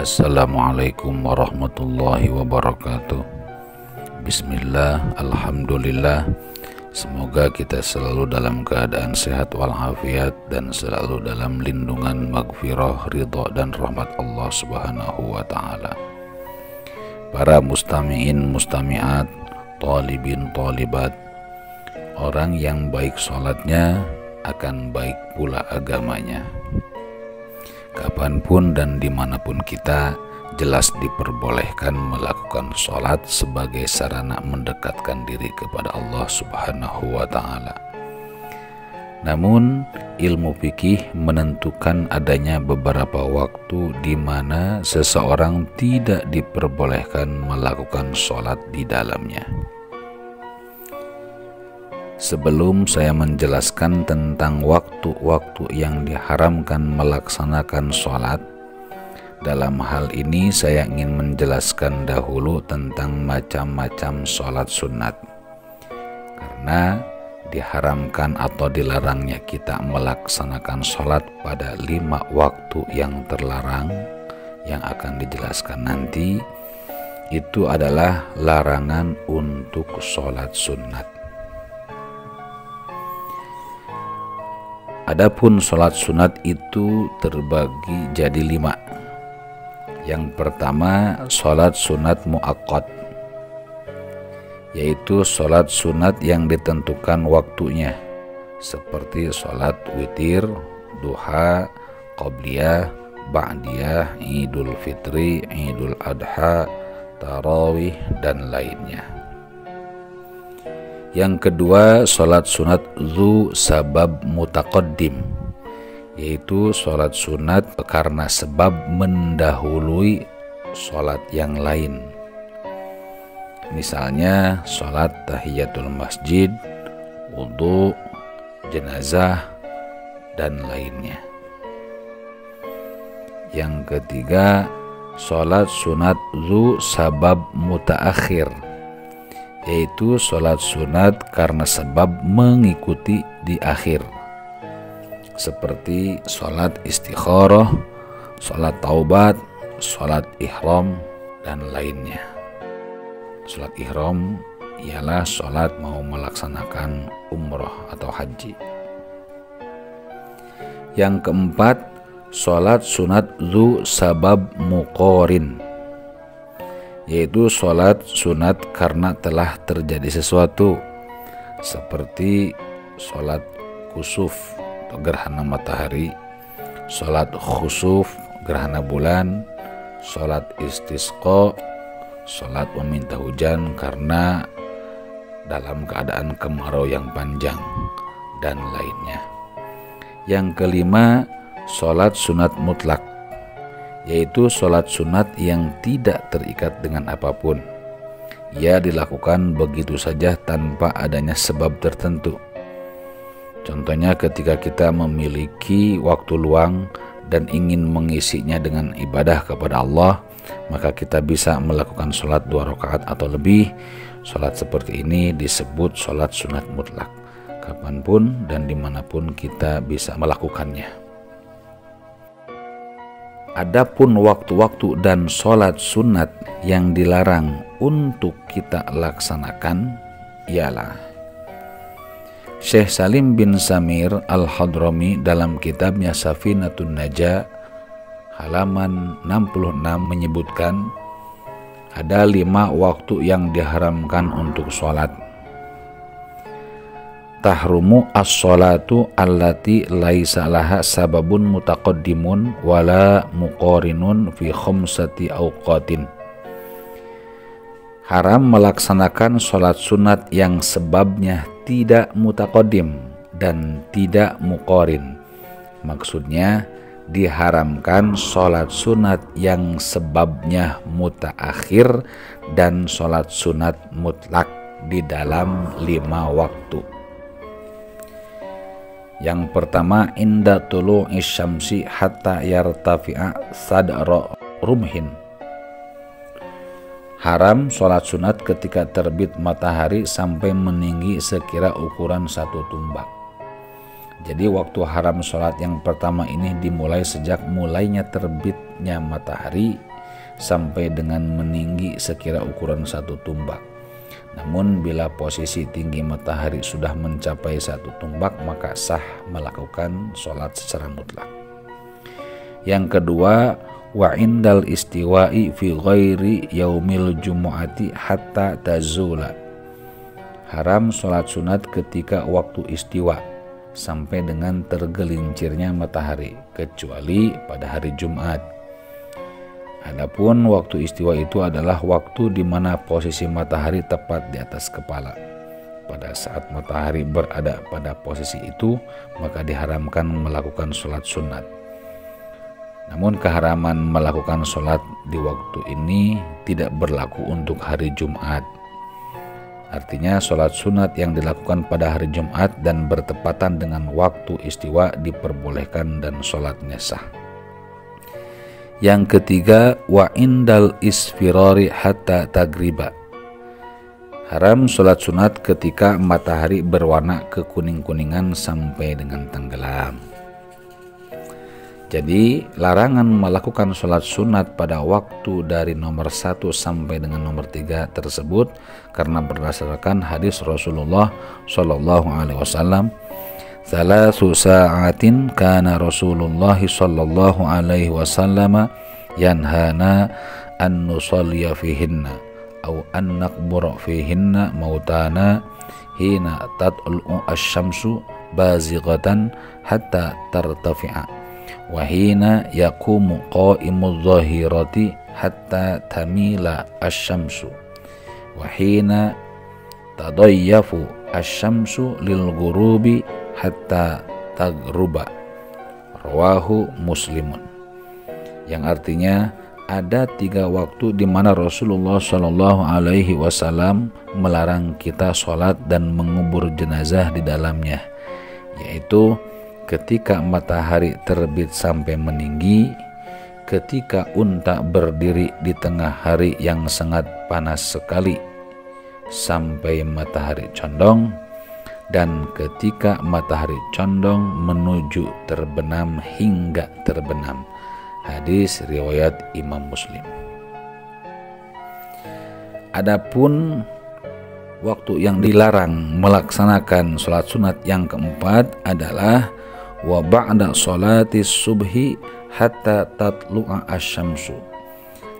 Assalamualaikum warahmatullahi wabarakatuh. Bismillah, alhamdulillah. Semoga kita selalu dalam keadaan sehat walafiat dan selalu dalam lindungan maghfirah, ridha dan rahmat Allah Subhanahu wa taala. Para mustami'in, mustami'at, talibin, talibat, orang yang baik sholatnya akan baik pula agamanya. Kapanpun dan dimanapun kita, jelas diperbolehkan melakukan sholat sebagai sarana mendekatkan diri kepada Allah Subhanahu wa ta'ala. Namun, ilmu fikih menentukan adanya beberapa waktu di mana seseorang tidak diperbolehkan melakukan sholat di dalamnya. Sebelum saya menjelaskan tentang waktu-waktu yang diharamkan melaksanakan sholat, dalam hal ini saya ingin menjelaskan dahulu tentang macam-macam sholat sunat. Karena diharamkan atau dilarangnya kita melaksanakan sholat pada 5 waktu yang terlarang yang akan dijelaskan nanti, itu adalah larangan untuk sholat sunat. Adapun sholat sunat itu terbagi jadi 5. Yang pertama, sholat sunat muaqqat, yaitu sholat sunat yang ditentukan waktunya, seperti sholat witir, duha, qobliyah, ba'diyah, idul fitri, idul adha, tarawih, dan lainnya. Yang kedua, sholat sunat zu sabab mutaqaddim, yaitu sholat sunat karena sebab mendahului sholat yang lain. Misalnya sholat tahiyatul masjid, wudhu, jenazah, dan lainnya. Yang ketiga, sholat sunat zu sabab mutaakhir, yaitu sholat sunat karena sebab mengikuti di akhir, seperti sholat istikharah, sholat taubat, sholat ihram, dan lainnya. Sholat ihram ialah sholat mau melaksanakan umrah atau haji. Yang keempat, sholat sunat zu sabab muqorin, yaitu sholat sunat karena telah terjadi sesuatu, seperti sholat kusuf atau gerhana matahari, sholat khusuf gerhana bulan, sholat istisqa, sholat meminta hujan karena dalam keadaan kemarau yang panjang, dan lainnya. Yang kelima, sholat sunat mutlak, yaitu sholat sunat yang tidak terikat dengan apapun. Ia dilakukan begitu saja tanpa adanya sebab tertentu. Contohnya ketika kita memiliki waktu luang dan ingin mengisinya dengan ibadah kepada Allah, maka kita bisa melakukan sholat 2 rakaat atau lebih. Sholat seperti ini disebut sholat sunat mutlak. Kapanpun dan dimanapun kita bisa melakukannya. Adapun waktu-waktu dan sholat sunat yang dilarang untuk kita laksanakan ialah Syekh Salim bin Samir Al-Hadrami dalam kitabnya Safinatun Najah halaman 66 menyebutkan ada 5 waktu yang diharamkan untuk sholat. Tahrumu as-sholatu allati laisa laha sababun mutaqaddimun wala muqarinun fi khamsati awqatin. Haram melaksanakan sholat sunat yang sebabnya tidak mutaqaddim dan tidak muqarin. Maksudnya diharamkan sholat sunat yang sebabnya mutaakhir dan sholat sunat mutlak di dalam 5 waktu. Yang pertama, inda tulu'i syamsi hatta yartafi'a sadra rumhin, Haram sholat sunat ketika terbit matahari sampai meninggi sekira ukuran 1 tumbak. Jadi waktu haram sholat yang pertama ini dimulai sejak mulainya terbitnya matahari sampai dengan meninggi sekira ukuran 1 tumbak. Namun bila posisi tinggi matahari sudah mencapai 1 tumbak, maka sah melakukan sholat secara mutlak. Yang kedua, wa indal istiwa'i fi ghairi yaumil jumu'ati hatta tazula. Haram sholat sunat ketika waktu istiwa sampai dengan tergelincirnya matahari, kecuali pada hari Jumat. Adapun waktu istiwa itu adalah waktu di mana posisi matahari tepat di atas kepala. Pada saat matahari berada pada posisi itu, maka diharamkan melakukan sholat sunat. Namun keharaman melakukan sholat di waktu ini tidak berlaku untuk hari Jumat. Artinya sholat sunat yang dilakukan pada hari Jumat dan bertepatan dengan waktu istiwa diperbolehkan dan sholatnya sah. Yang ketiga, wa indal isfirari hatta tagriba. Haram sholat sunat ketika matahari berwarna kekuning-kuningan sampai dengan tenggelam. Jadi larangan melakukan sholat sunat pada waktu dari nomor 1 sampai dengan nomor 3 tersebut karena berdasarkan hadis Rasulullah Shallallahu Alaihi Wasallam, "Thalathu sa'atin kana Rasulullah Shallallahu Alaihi Wasallam yanhana an nusalliya fihinna aw an naqbura fihinna mautana hina tatlu'u asy-syamsu bazighatan hatta tartafi'a wahina yakumu qa'imul zahirati hatta tamila asy-syamsu wahina tadayyafu asy-syamsu lil ghurubi hatta taghruba." Rawahu Muslimun. Yang artinya ada 3 waktu di mana Rasulullah Shallallahu Alaihi Wasallam melarang kita sholat dan mengubur jenazah di dalamnya, yaitu ketika matahari terbit sampai meninggi, ketika unta berdiri di tengah hari yang sangat panas sekali sampai matahari condong, dan ketika matahari condong menuju terbenam hingga terbenam. Hadis riwayat Imam Muslim. Adapun waktu yang dilarang melaksanakan sholat sunat yang keempat adalah wa ba'da sholati subhi hatta tatlu'a asy-syamsu.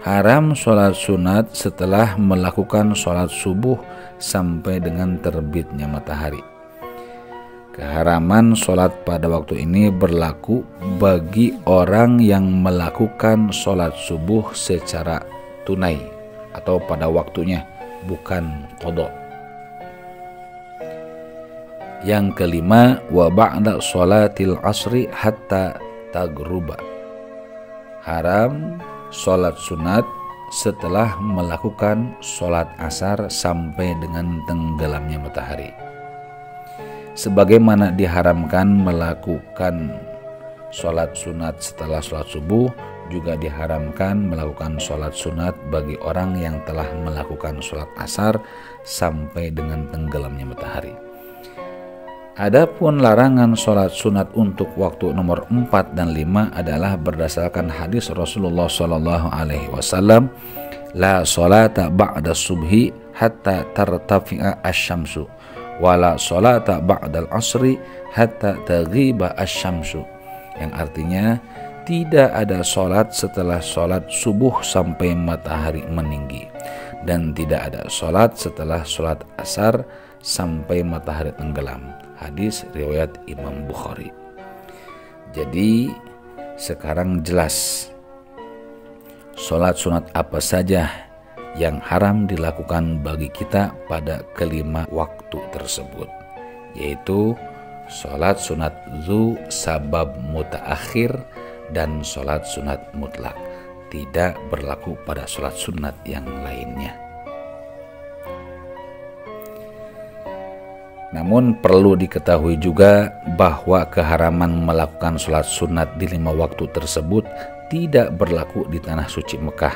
Haram sholat sunat setelah melakukan sholat subuh sampai dengan terbitnya matahari. Keharaman sholat pada waktu ini berlaku bagi orang yang melakukan sholat subuh secara tunai atau pada waktunya, bukan qadha. Yang kelima, wa ba'da sholatil asri hatta taghruba. Haram sholat sunat setelah melakukan sholat asar sampai dengan tenggelamnya matahari. Sebagaimana diharamkan melakukan sholat sunat setelah sholat subuh, juga diharamkan melakukan sholat sunat bagi orang yang telah melakukan sholat asar sampai dengan tenggelamnya matahari. Adapun larangan sholat sunat untuk waktu nomor 4 dan 5 adalah berdasarkan hadis Rasulullah Shallallahu Alaihi Wasallam, la sholata ba'da subhi hatta tartafi'a asy-syamsu wala sholata ba'dal asri hatta taghiba asy-syamsu, yang artinya tidak ada sholat setelah sholat subuh sampai matahari meninggi, dan tidak ada sholat setelah sholat asar sampai matahari tenggelam. Hadis riwayat Imam Bukhari. Jadi sekarang jelas sholat sunat apa saja yang haram dilakukan bagi kita pada kelima waktu tersebut, yaitu sholat sunat zu sabab mutaakhir dan sholat sunat mutlak. Tidak berlaku pada sholat sunat yang lainnya. Namun perlu diketahui juga bahwa keharaman melakukan sholat sunat di 5 waktu tersebut tidak berlaku di tanah suci Mekah,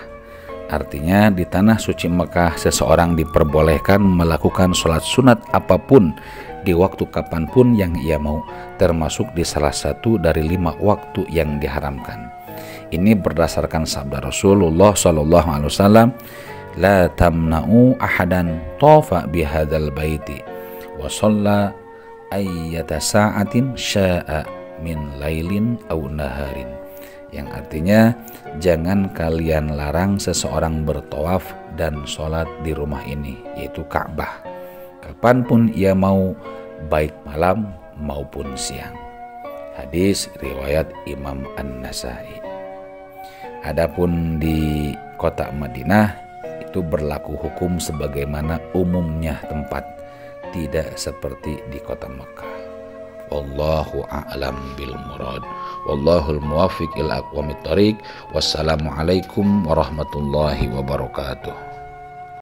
Artinya di tanah suci Mekah seseorang diperbolehkan melakukan sholat sunat apapun di waktu kapanpun yang ia mau, termasuk di salah satu dari 5 waktu yang diharamkan. Ini berdasarkan sabda Rasulullah SAW, la tamna'u ahadan tofa bihadzal baiti wa shalla ayyata sa'atin sya'a min lailin aw naharin. Yang artinya, jangan kalian larang seseorang bertawaf dan sholat di rumah ini, yaitu Ka'bah, kapanpun ia mau, baik malam maupun siang. Hadis riwayat Imam An-Nasai. Adapun di kota Madinah itu berlaku hukum sebagaimana umumnya tempat, tidak seperti di kota Mekah. Wallahu a'lam bil murad. Wallahul muwaffiq ila aqwamit thoriq. Wassalamualaikum warahmatullahi wabarakatuh.